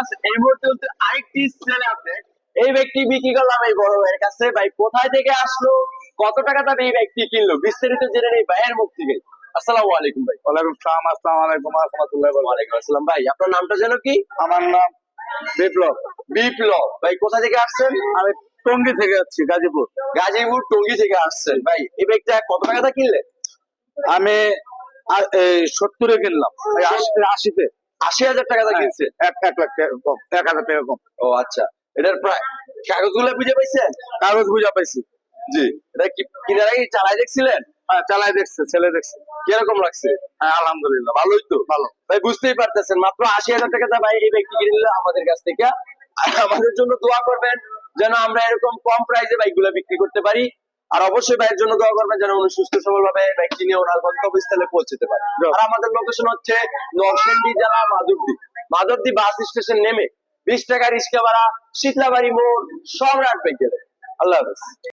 Viewers, এই মুহূর্তে হচ্ছে আরেকটি সেল আপডেট। এই ব্যক্তি বিক্রি করলাম এই বড় ভাইয়ের কাছে। ভাই কোথায় থেকে আসলো, কত টাকা দামে এই ব্যক্তি কিনলো, বিস্তারিত জেনে নেই ভাইয়ের মুখ থেকে। আসসালামু আলাইকুম ভাই। ওয়ালাইকুম সালাম। আসসালামু আলাইকুম ওয়া রাহমাতুল্লাহি ওয়া বারাকাতুহু। ওয়ালাইকুম আসসালাম। ভাই আপনার নামটা যেন কি? আমার নাম বিপ্লব। বিপ্লব ভাই, কোথা থেকে আসছেন? আমি টঙ্গী থেকে যাচ্ছি, গাজীপুর। গাজীপুর টঙ্গী থেকে আসছেন। ভাই এই ব্যক্তিটা কত টাকা দিয়ে কিনলেন? আমি 70-এ কিনলাম, 80-তে। ৮০,০০০ টাকা দিয়ে কিনছে। 1 লাখ টাকা কম, 1,000 টাকা কম। ও আচ্ছা, এটার প্রায় কাগজগুলো বুঝে পাইছেন? কাগজ বুঝা পাইছি। জি। এটা কি কিনার আগে চালাই দেখছিলেন? হ্যাঁ, চালাই দেখছে, ছেলে দেখছে। কিরকম লাগছে? হ্যাঁ, আলহামদুলিল্লাহ। ভালোই তো। ভালো। ভাই বুঝতেই পারতেছেন, মাত্র ৮০,০০০ টাকা দিয়ে ভাই এই ব্যক্তি কিনে নিল আমাদের কাছ থেকে। আর আমাদের জন্য দোয়া করবেন যেন আমরা এরকম কম প্রাইসে বাইকগুলো বিক্রি করতে পারি। আর অবশ্যই ভাইয়ের জন্য দোয়া করবেন যেন উনি সুস্থ সবল ভাবে বাইক কিনে ওনার গন্তব্যস্থলে পৌঁছতে পারে। আর আমাদের লোকেশন হচ্ছে নরসিংদী জেলা মাধবদী। মাধবদী বাস স্টেশন নেমে 20 টাকা রিক্সা ভাড়া, শীতলাবাড়ি মোড়, সম্রাট ব্যাংক। আল্লাহ হাফেজ।